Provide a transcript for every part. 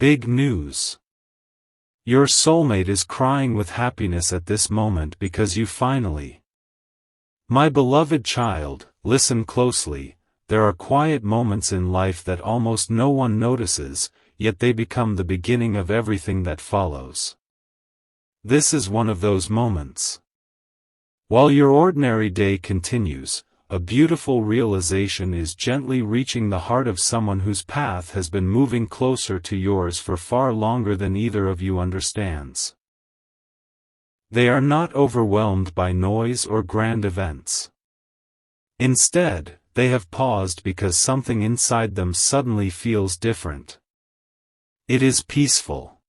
Big news. Your soulmate is crying with happiness at this moment because you finally. My beloved child, listen closely. There are quiet moments in life that almost no one notices, yet they become the beginning of everything that follows. This is one of those moments. While your ordinary day continues, a beautiful realization is gently reaching the heart of someone whose path has been moving closer to yours for far longer than either of you understands. They are not overwhelmed by noise or grand events. Instead, they have paused because something inside them suddenly feels different. It is peaceful.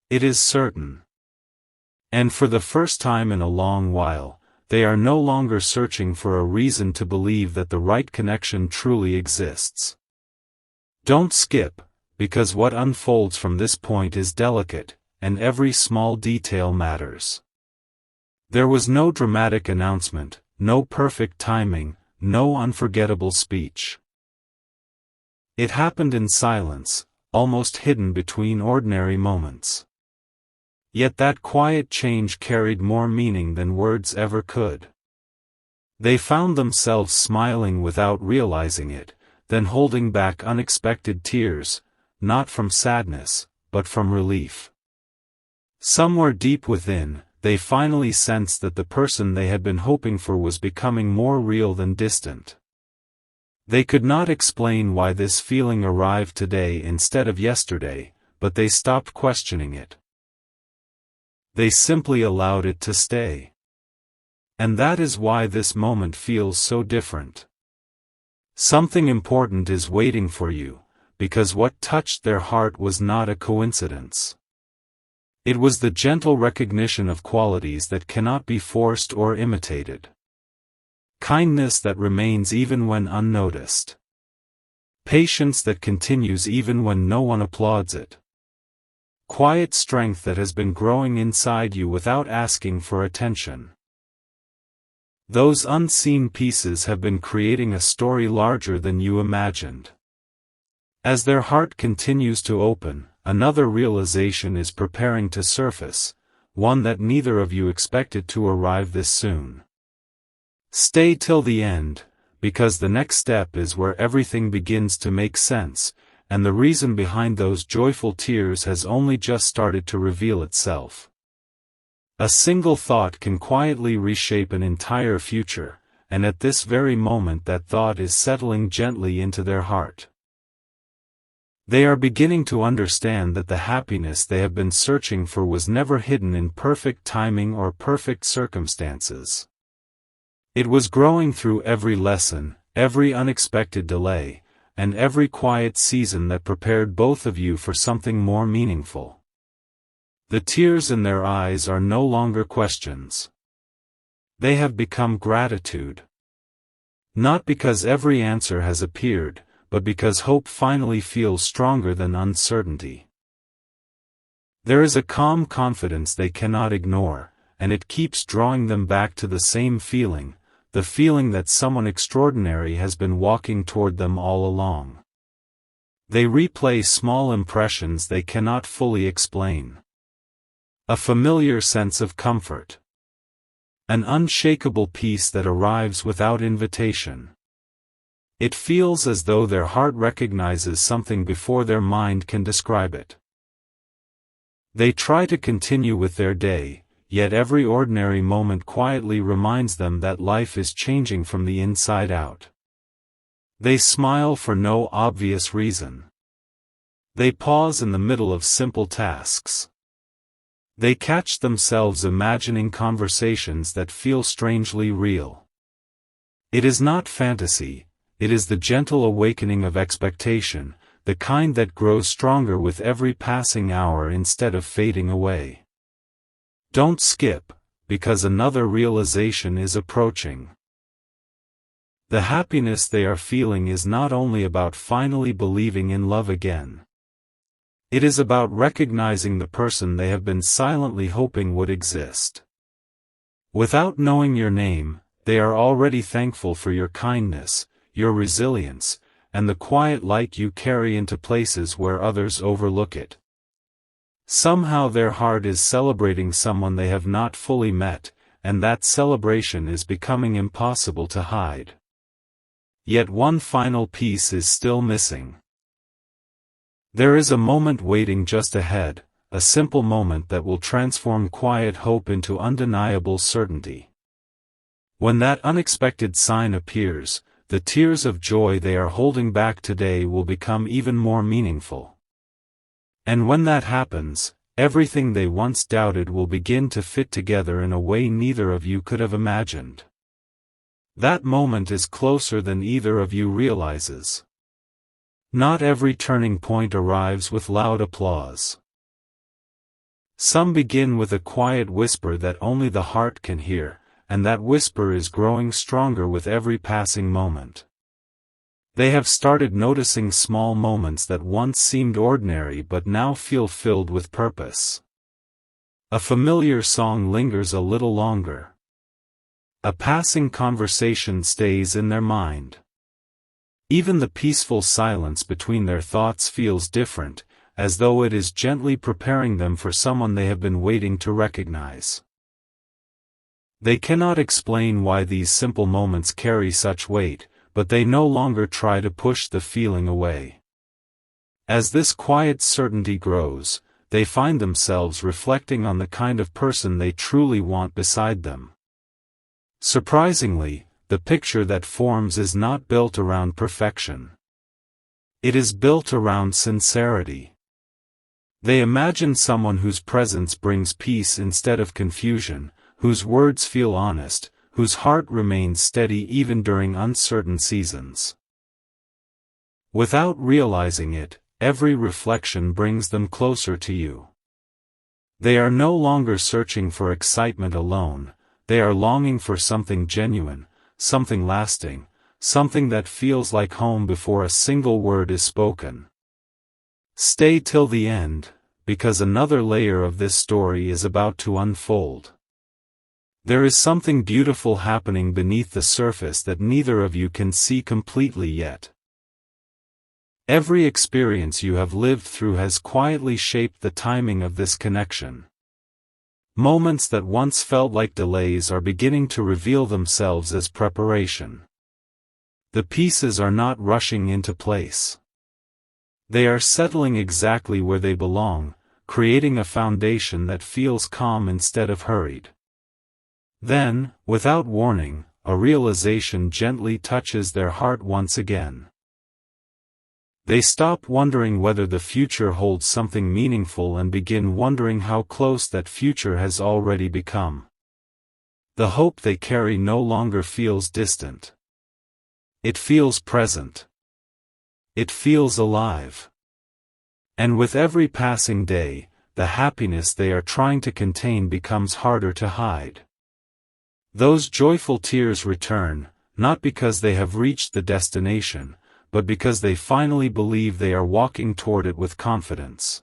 It is certain. And for the first time in a long while, they are no longer searching for a reason to believe that the right connection truly exists. Don't skip, because what unfolds from this point is delicate, and every small detail matters. There was no dramatic announcement, no perfect timing, no unforgettable speech. It happened in silence, almost hidden between ordinary moments. Yet that quiet change carried more meaning than words ever could. They found themselves smiling without realizing it, then holding back unexpected tears, not from sadness, but from relief. Somewhere deep within, they finally sensed that the person they had been hoping for was becoming more real than distant. They could not explain why this feeling arrived today instead of yesterday, but they stopped questioning it. They simply allowed it to stay. And that is why this moment feels so different. Something important is waiting for you, because what touched their heart was not a coincidence. It was the gentle recognition of qualities that cannot be forced or imitated. Kindness that remains even when unnoticed. Patience that continues even when no one applauds it. Quiet strength that has been growing inside you without asking for attention. Those unseen pieces have been creating a story larger than you imagined. As their heart continues to open, another realization is preparing to surface, one that neither of you expected to arrive this soon. Stay till the end, because the next step is where everything begins to make sense, and the reason behind those joyful tears has only just started to reveal itself. A single thought can quietly reshape an entire future, and at this very moment that thought is settling gently into their heart. They are beginning to understand that the happiness they have been searching for was never hidden in perfect timing or perfect circumstances. It was growing through every lesson, every unexpected delay, and every quiet season that prepared both of you for something more meaningful. The tears in their eyes are no longer questions. They have become gratitude. Not because every answer has appeared, but because hope finally feels stronger than uncertainty. There is a calm confidence they cannot ignore, and it keeps drawing them back to the same feeling, the feeling that someone extraordinary has been walking toward them all along. They replay small impressions they cannot fully explain. A familiar sense of comfort. An unshakable peace that arrives without invitation. It feels as though their heart recognizes something before their mind can describe it. They try to continue with their day, yet every ordinary moment quietly reminds them that life is changing from the inside out. They smile for no obvious reason. They pause in the middle of simple tasks. They catch themselves imagining conversations that feel strangely real. It is not fantasy. It is the gentle awakening of expectation, the kind that grows stronger with every passing hour instead of fading away. Don't skip, because another realization is approaching. The happiness they are feeling is not only about finally believing in love again. It is about recognizing the person they have been silently hoping would exist. Without knowing your name, they are already thankful for your kindness, your resilience, and the quiet light you carry into places where others overlook it. Somehow their heart is celebrating someone they have not fully met, and that celebration is becoming impossible to hide. Yet one final piece is still missing. There is a moment waiting just ahead, a simple moment that will transform quiet hope into undeniable certainty. When that unexpected sign appears, the tears of joy they are holding back today will become even more meaningful. And when that happens, everything they once doubted will begin to fit together in a way neither of you could have imagined. That moment is closer than either of you realizes. Not every turning point arrives with loud applause. Some begin with a quiet whisper that only the heart can hear, and that whisper is growing stronger with every passing moment. They have started noticing small moments that once seemed ordinary but now feel filled with purpose. A familiar song lingers a little longer. A passing conversation stays in their mind. Even the peaceful silence between their thoughts feels different, as though it is gently preparing them for someone they have been waiting to recognize. They cannot explain why these simple moments carry such weight, but they no longer try to push the feeling away. As this quiet certainty grows, they find themselves reflecting on the kind of person they truly want beside them. Surprisingly, the picture that forms is not built around perfection. It is built around sincerity. They imagine someone whose presence brings peace instead of confusion, whose words feel honest, whose heart remains steady even during uncertain seasons. Without realizing it, every reflection brings them closer to you. They are no longer searching for excitement alone, they are longing for something genuine, something lasting, something that feels like home before a single word is spoken. Stay till the end, because another layer of this story is about to unfold. There is something beautiful happening beneath the surface that neither of you can see completely yet. Every experience you have lived through has quietly shaped the timing of this connection. Moments that once felt like delays are beginning to reveal themselves as preparation. The pieces are not rushing into place. They are settling exactly where they belong, creating a foundation that feels calm instead of hurried. Then, without warning, a realization gently touches their heart once again. They stop wondering whether the future holds something meaningful and begin wondering how close that future has already become. The hope they carry no longer feels distant. It feels present. It feels alive. And with every passing day, the happiness they are trying to contain becomes harder to hide. Those joyful tears return, not because they have reached the destination, but because they finally believe they are walking toward it with confidence.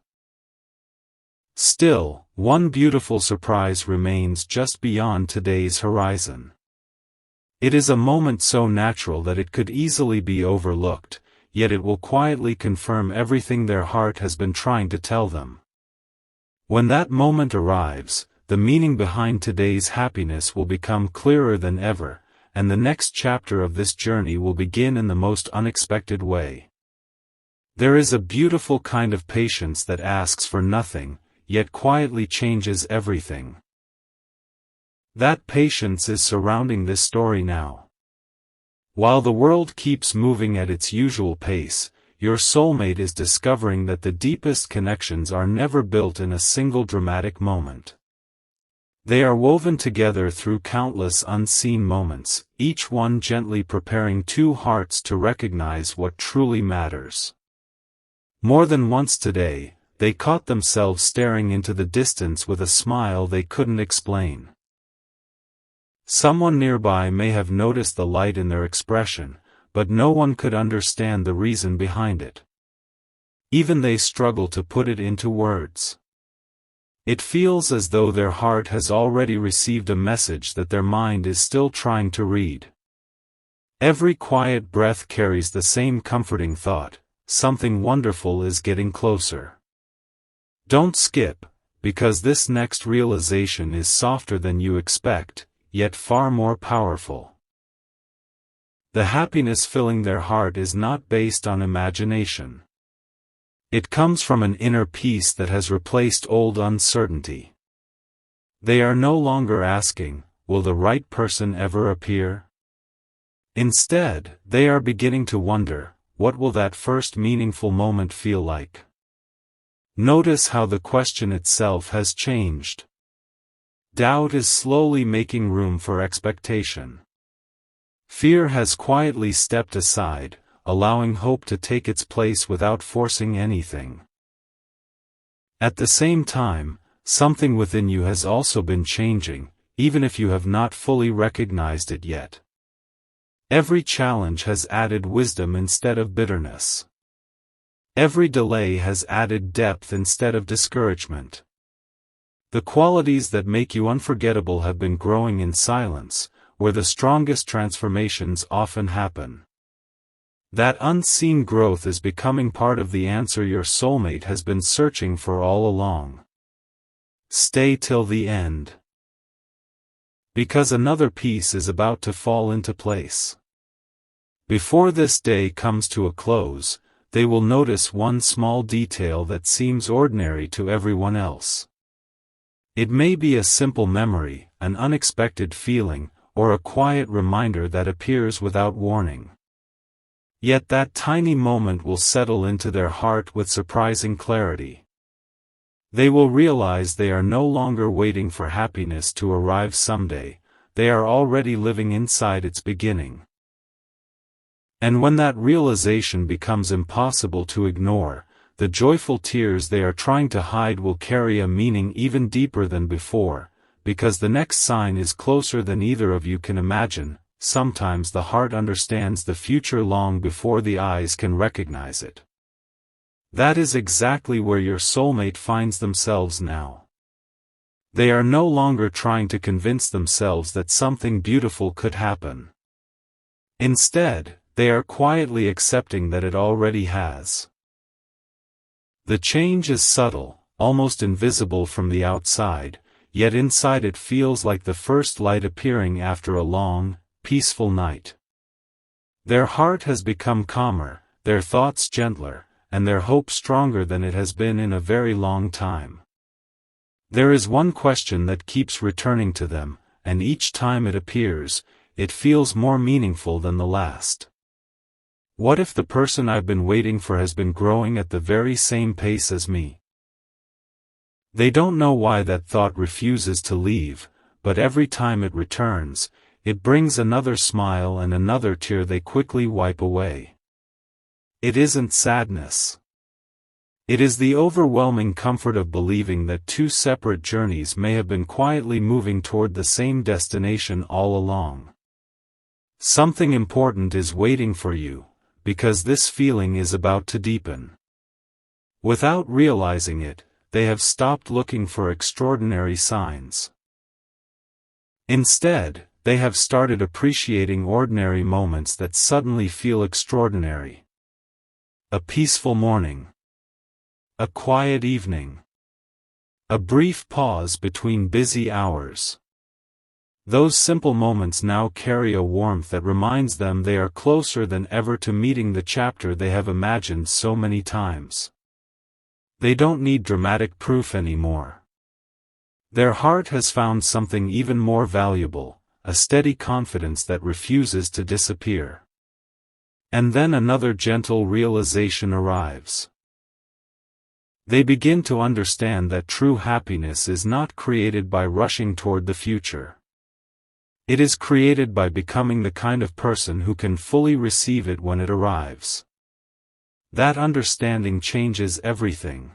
Still, one beautiful surprise remains just beyond today's horizon. It is a moment so natural that it could easily be overlooked, yet it will quietly confirm everything their heart has been trying to tell them. When that moment arrives, the meaning behind today's happiness will become clearer than ever, and the next chapter of this journey will begin in the most unexpected way. There is a beautiful kind of patience that asks for nothing, yet quietly changes everything. That patience is surrounding this story now. While the world keeps moving at its usual pace, your soulmate is discovering that the deepest connections are never built in a single dramatic moment. They are woven together through countless unseen moments, each one gently preparing two hearts to recognize what truly matters. More than once today, they caught themselves staring into the distance with a smile they couldn't explain. Someone nearby may have noticed the light in their expression, but no one could understand the reason behind it. Even they struggle to put it into words. It feels as though their heart has already received a message that their mind is still trying to read. Every quiet breath carries the same comforting thought: something wonderful is getting closer. Don't skip, because this next realization is softer than you expect, yet far more powerful. The happiness filling their heart is not based on imagination. It comes from an inner peace that has replaced old uncertainty. They are no longer asking, "Will the right person ever appear?" Instead, they are beginning to wonder, "What will that first meaningful moment feel like?" Notice how the question itself has changed. Doubt is slowly making room for expectation. Fear has quietly stepped aside, allowing hope to take its place without forcing anything. At the same time, something within you has also been changing, even if you have not fully recognized it yet. Every challenge has added wisdom instead of bitterness. Every delay has added depth instead of discouragement. The qualities that make you unforgettable have been growing in silence, where the strongest transformations often happen. That unseen growth is becoming part of the answer your soulmate has been searching for all along. Stay till the end, because another piece is about to fall into place. Before this day comes to a close, they will notice one small detail that seems ordinary to everyone else. It may be a simple memory, an unexpected feeling, or a quiet reminder that appears without warning. Yet that tiny moment will settle into their heart with surprising clarity. They will realize they are no longer waiting for happiness to arrive someday, they are already living inside its beginning. And when that realization becomes impossible to ignore, the joyful tears they are trying to hide will carry a meaning even deeper than before, because the next sign is closer than either of you can imagine. Sometimes the heart understands the future long before the eyes can recognize it. That is exactly where your soulmate finds themselves now. They are no longer trying to convince themselves that something beautiful could happen. Instead, they are quietly accepting that it already has. The change is subtle, almost invisible from the outside, yet inside it feels like the first light appearing after a long, peaceful night. Their heart has become calmer, their thoughts gentler, and their hope stronger than it has been in a very long time. There is one question that keeps returning to them, and each time it appears, it feels more meaningful than the last. What if the person I've been waiting for has been growing at the very same pace as me? They don't know why that thought refuses to leave, but every time it returns, it brings another smile and another tear they quickly wipe away. It isn't sadness. It is the overwhelming comfort of believing that two separate journeys may have been quietly moving toward the same destination all along. Something important is waiting for you, because this feeling is about to deepen. Without realizing it, they have stopped looking for extraordinary signs. Instead, they have started appreciating ordinary moments that suddenly feel extraordinary. A peaceful morning. A quiet evening. A brief pause between busy hours. Those simple moments now carry a warmth that reminds them they are closer than ever to meeting the chapter they have imagined so many times. They don't need dramatic proof anymore. Their heart has found something even more valuable, a steady confidence that refuses to disappear. And then another gentle realization arrives. They begin to understand that true happiness is not created by rushing toward the future. It is created by becoming the kind of person who can fully receive it when it arrives. That understanding changes everything.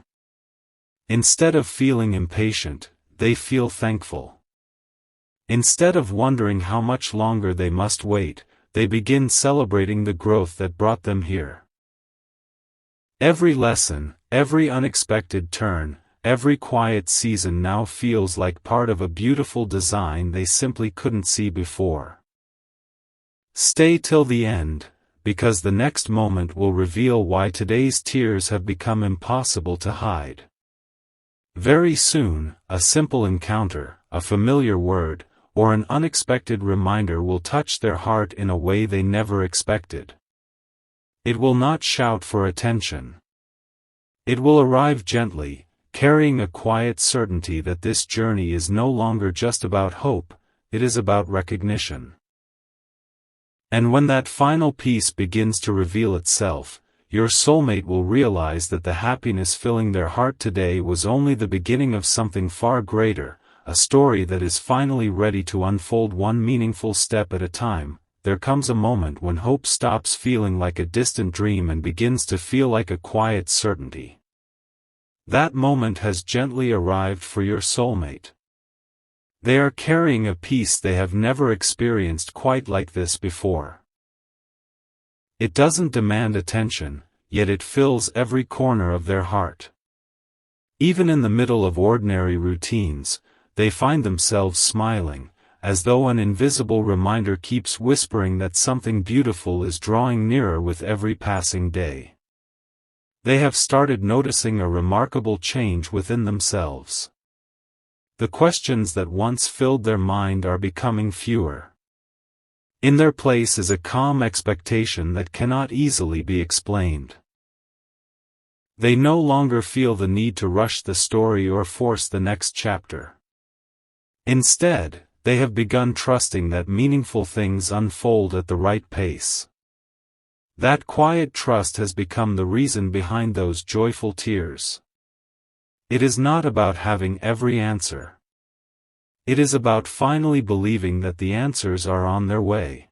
Instead of feeling impatient, they feel thankful. Instead of wondering how much longer they must wait, they begin celebrating the growth that brought them here. Every lesson, every unexpected turn, every quiet season now feels like part of a beautiful design they simply couldn't see before. Stay till the end, because the next moment will reveal why today's tears have become impossible to hide. Very soon, a simple encounter, a familiar word, or an unexpected reminder will touch their heart in a way they never expected. It will not shout for attention. It will arrive gently, carrying a quiet certainty that this journey is no longer just about hope, it is about recognition. And when that final piece begins to reveal itself, your soulmate will realize that the happiness filling their heart today was only the beginning of something far greater, a story that is finally ready to unfold one meaningful step at a time. There comes a moment when hope stops feeling like a distant dream and begins to feel like a quiet certainty. That moment has gently arrived for your soulmate. They are carrying a peace they have never experienced quite like this before. It doesn't demand attention, yet it fills every corner of their heart. Even in the middle of ordinary routines, they find themselves smiling, as though an invisible reminder keeps whispering that something beautiful is drawing nearer with every passing day. They have started noticing a remarkable change within themselves. The questions that once filled their mind are becoming fewer. In their place is a calm expectation that cannot easily be explained. They no longer feel the need to rush the story or force the next chapter. Instead, they have begun trusting that meaningful things unfold at the right pace. That quiet trust has become the reason behind those joyful tears. It is not about having every answer. It is about finally believing that the answers are on their way.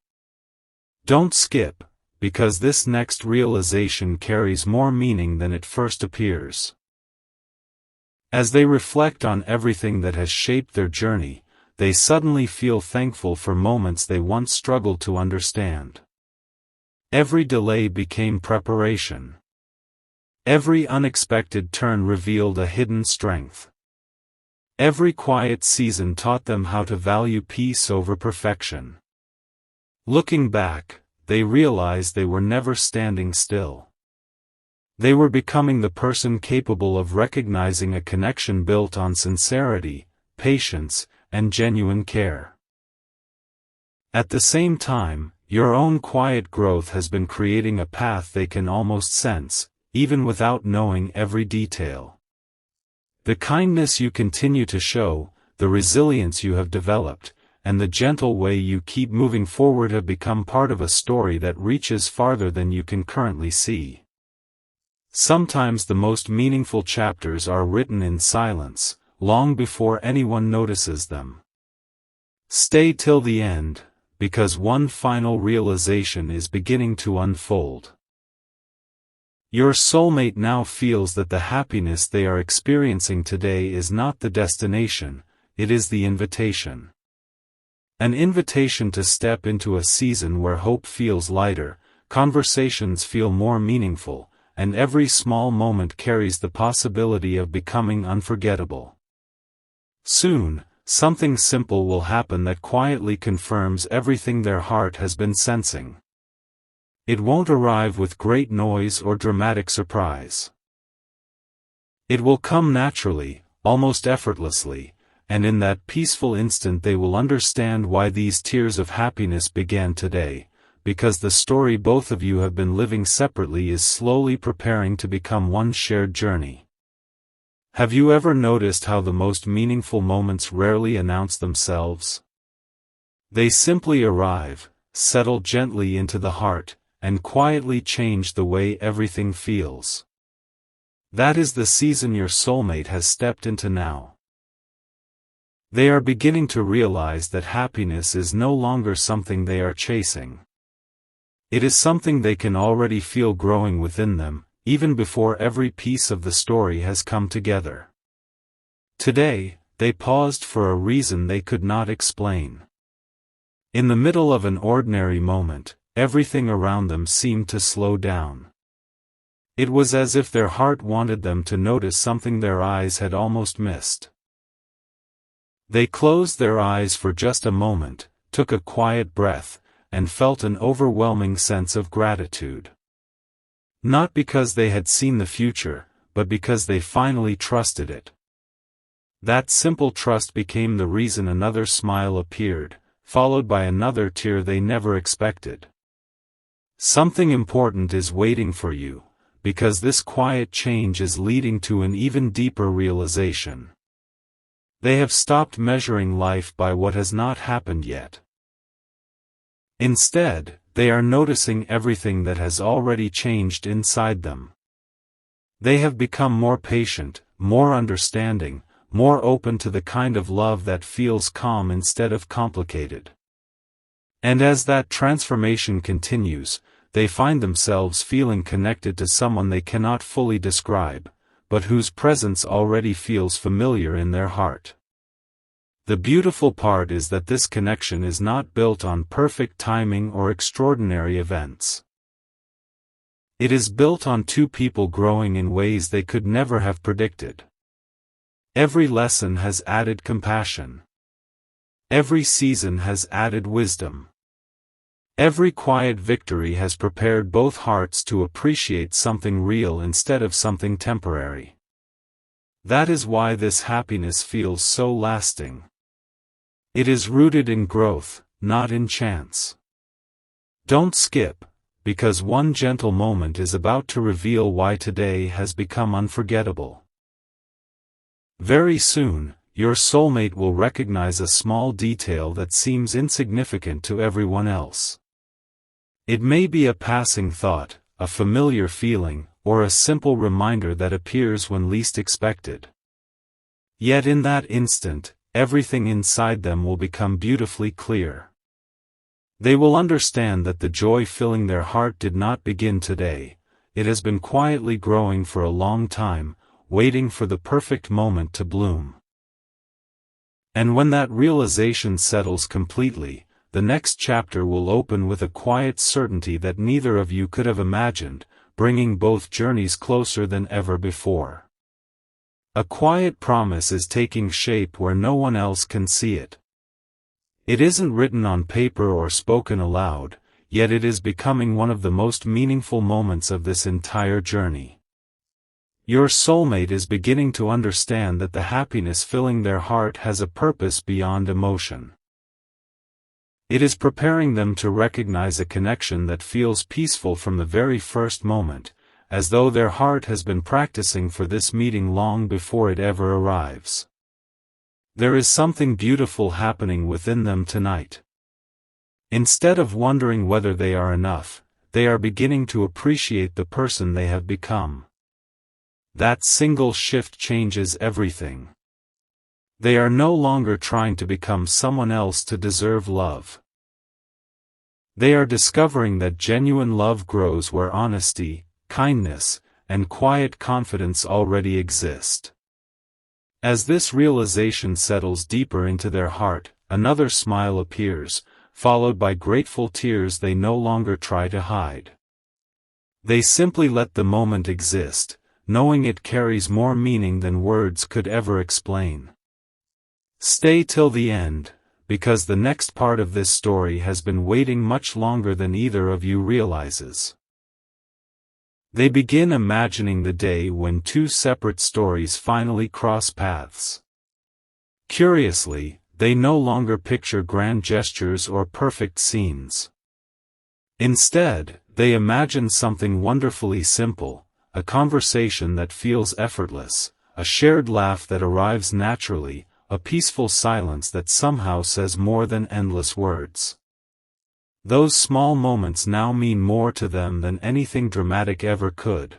Don't skip, because this next realization carries more meaning than it first appears. As they reflect on everything that has shaped their journey, they suddenly feel thankful for moments they once struggled to understand. Every delay became preparation. Every unexpected turn revealed a hidden strength. Every quiet season taught them how to value peace over perfection. Looking back, they realized they were never standing still. They were becoming the person capable of recognizing a connection built on sincerity, patience, and genuine care. At the same time, your own quiet growth has been creating a path they can almost sense, even without knowing every detail. The kindness you continue to show, the resilience you have developed, and the gentle way you keep moving forward have become part of a story that reaches farther than you can currently see. Sometimes the most meaningful chapters are written in silence, long before anyone notices them. Stay till the end, because one final realization is beginning to unfold. Your soulmate now feels that the happiness they are experiencing today is not the destination, it is the invitation. An invitation to step into a season where hope feels lighter, conversations feel more meaningful, and every small moment carries the possibility of becoming unforgettable. Soon, something simple will happen that quietly confirms everything their heart has been sensing. It won't arrive with great noise or dramatic surprise. It will come naturally, almost effortlessly, and in that peaceful instant they will understand why these tears of happiness began today, because the story both of you have been living separately is slowly preparing to become one shared journey. Have you ever noticed how the most meaningful moments rarely announce themselves? They simply arrive, settle gently into the heart, and quietly change the way everything feels. That is the season your soulmate has stepped into now. They are beginning to realize that happiness is no longer something they are chasing. It is something they can already feel growing within them, even before every piece of the story has come together. Today, they paused for a reason they could not explain. In the middle of an ordinary moment, everything around them seemed to slow down. It was as if their heart wanted them to notice something their eyes had almost missed. They closed their eyes for just a moment, took a quiet breath, and felt an overwhelming sense of gratitude. Not because they had seen the future, but because they finally trusted it. That simple trust became the reason another smile appeared, followed by another tear they never expected. Something important is waiting for you, because this quiet change is leading to an even deeper realization. They have stopped measuring life by what has not happened yet. Instead, they are noticing everything that has already changed inside them. They have become more patient, more understanding, more open to the kind of love that feels calm instead of complicated. And as that transformation continues, they find themselves feeling connected to someone they cannot fully describe, but whose presence already feels familiar in their heart. The beautiful part is that this connection is not built on perfect timing or extraordinary events. It is built on two people growing in ways they could never have predicted. Every lesson has added compassion. Every season has added wisdom. Every quiet victory has prepared both hearts to appreciate something real instead of something temporary. That is why this happiness feels so lasting. It is rooted in growth, not in chance. Don't skip, because one gentle moment is about to reveal why today has become unforgettable. Very soon, your soulmate will recognize a small detail that seems insignificant to everyone else. It may be a passing thought, a familiar feeling, or a simple reminder that appears when least expected. Yet in that instant, everything inside them will become beautifully clear. They will understand that the joy filling their heart did not begin today, it has been quietly growing for a long time, waiting for the perfect moment to bloom. And when that realization settles completely, the next chapter will open with a quiet certainty that neither of you could have imagined, bringing both journeys closer than ever before. A quiet promise is taking shape where no one else can see it. It isn't written on paper or spoken aloud, yet it is becoming one of the most meaningful moments of this entire journey. Your soulmate is beginning to understand that the happiness filling their heart has a purpose beyond emotion. It is preparing them to recognize a connection that feels peaceful from the very first moment, as though their heart has been practicing for this meeting long before it ever arrives. There is something beautiful happening within them tonight. Instead of wondering whether they are enough, they are beginning to appreciate the person they have become. That single shift changes everything. They are no longer trying to become someone else to deserve love. They are discovering that genuine love grows where honesty, kindness, and quiet confidence already exist. As this realization settles deeper into their heart, another smile appears, followed by grateful tears they no longer try to hide. They simply let the moment exist, knowing it carries more meaning than words could ever explain. Stay till the end, because the next part of this story has been waiting much longer than either of you realizes. They begin imagining the day when two separate stories finally cross paths. Curiously, they no longer picture grand gestures or perfect scenes. Instead, they imagine something wonderfully simple, a conversation that feels effortless, a shared laugh that arrives naturally, a peaceful silence that somehow says more than endless words. Those small moments now mean more to them than anything dramatic ever could.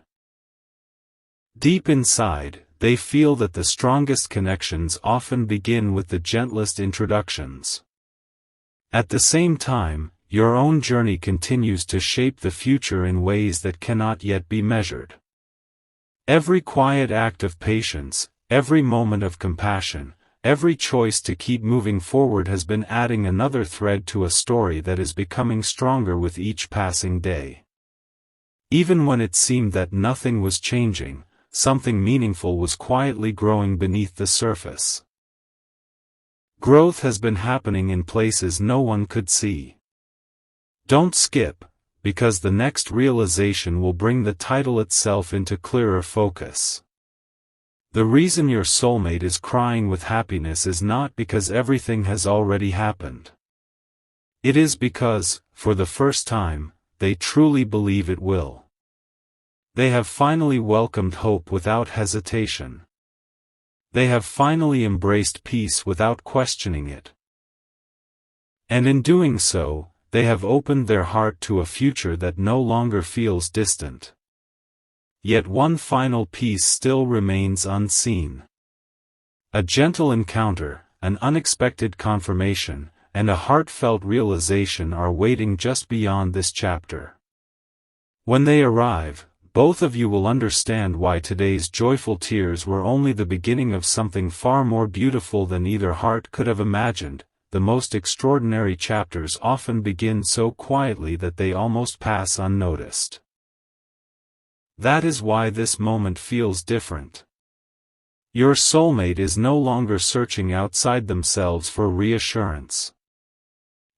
Deep inside, they feel that the strongest connections often begin with the gentlest introductions. At the same time, your own journey continues to shape the future in ways that cannot yet be measured. Every quiet act of patience, every moment of compassion, every choice to keep moving forward has been adding another thread to a story that is becoming stronger with each passing day. Even when it seemed that nothing was changing, something meaningful was quietly growing beneath the surface. Growth has been happening in places no one could see. Don't skip, because the next realization will bring the title itself into clearer focus. The reason your soulmate is crying with happiness is not because everything has already happened. It is because, for the first time, they truly believe it will. They have finally welcomed hope without hesitation. They have finally embraced peace without questioning it. And in doing so, they have opened their heart to a future that no longer feels distant. Yet one final piece still remains unseen. A gentle encounter, an unexpected confirmation, and a heartfelt realization are waiting just beyond this chapter. When they arrive, both of you will understand why today's joyful tears were only the beginning of something far more beautiful than either heart could have imagined. The most extraordinary chapters often begin so quietly that they almost pass unnoticed. That is why this moment feels different. Your soulmate is no longer searching outside themselves for reassurance.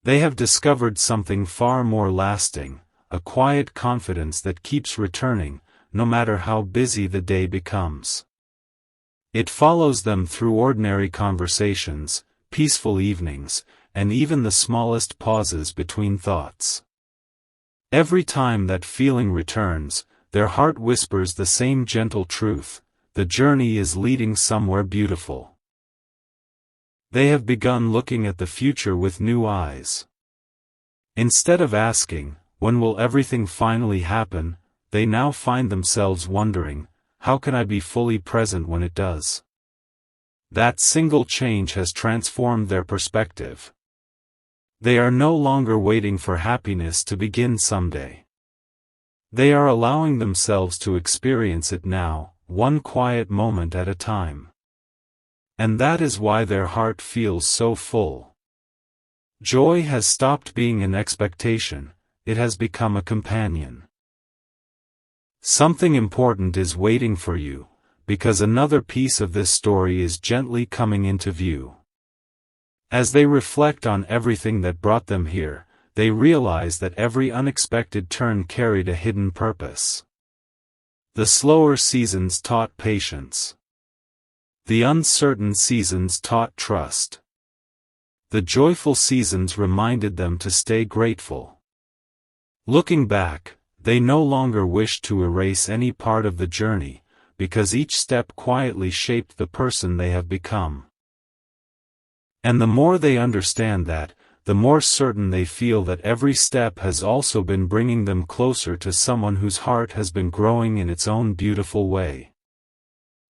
They have discovered something far more lasting, a quiet confidence that keeps returning, no matter how busy the day becomes. It follows them through ordinary conversations, peaceful evenings, and even the smallest pauses between thoughts. Every time that feeling returns, their heart whispers the same gentle truth: the journey is leading somewhere beautiful. They have begun looking at the future with new eyes. Instead of asking, "When will everything finally happen?" they now find themselves wondering, "How can I be fully present when it does?" That single change has transformed their perspective. They are no longer waiting for happiness to begin someday. They are allowing themselves to experience it now, one quiet moment at a time. And that is why their heart feels so full. Joy has stopped being an expectation, it has become a companion. Something important is waiting for you, because another piece of this story is gently coming into view. As they reflect on everything that brought them here, they realize that every unexpected turn carried a hidden purpose. The slower seasons taught patience. The uncertain seasons taught trust. The joyful seasons reminded them to stay grateful. Looking back, they no longer wish to erase any part of the journey, because each step quietly shaped the person they have become. And the more they understand that, the more certain they feel that every step has also been bringing them closer to someone whose heart has been growing in its own beautiful way.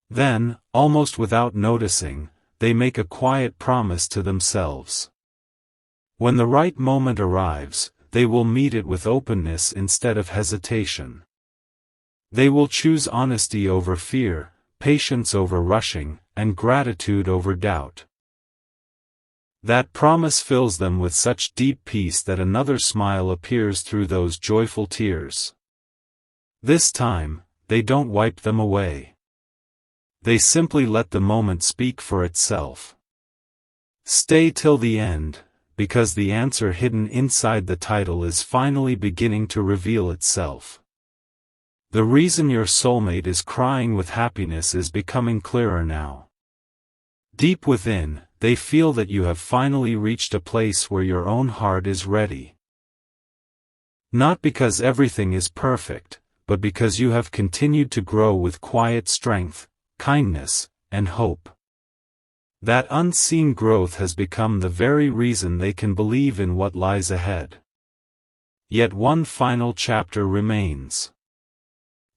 Then, almost without noticing, they make a quiet promise to themselves. When the right moment arrives, they will meet it with openness instead of hesitation. They will choose honesty over fear, patience over rushing, and gratitude over doubt. That promise fills them with such deep peace that another smile appears through those joyful tears. This time, they don't wipe them away. They simply let the moment speak for itself. Stay till the end, because the answer hidden inside the title is finally beginning to reveal itself. The reason your soulmate is crying with happiness is becoming clearer now. Deep within, they feel that you have finally reached a place where your own heart is ready. Not because everything is perfect, but because you have continued to grow with quiet strength, kindness, and hope. That unseen growth has become the very reason they can believe in what lies ahead. Yet one final chapter remains.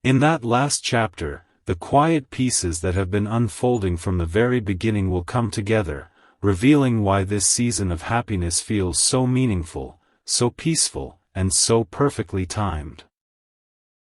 In that last chapter, the quiet pieces that have been unfolding from the very beginning will come together, revealing why this season of happiness feels so meaningful, so peaceful, and so perfectly timed.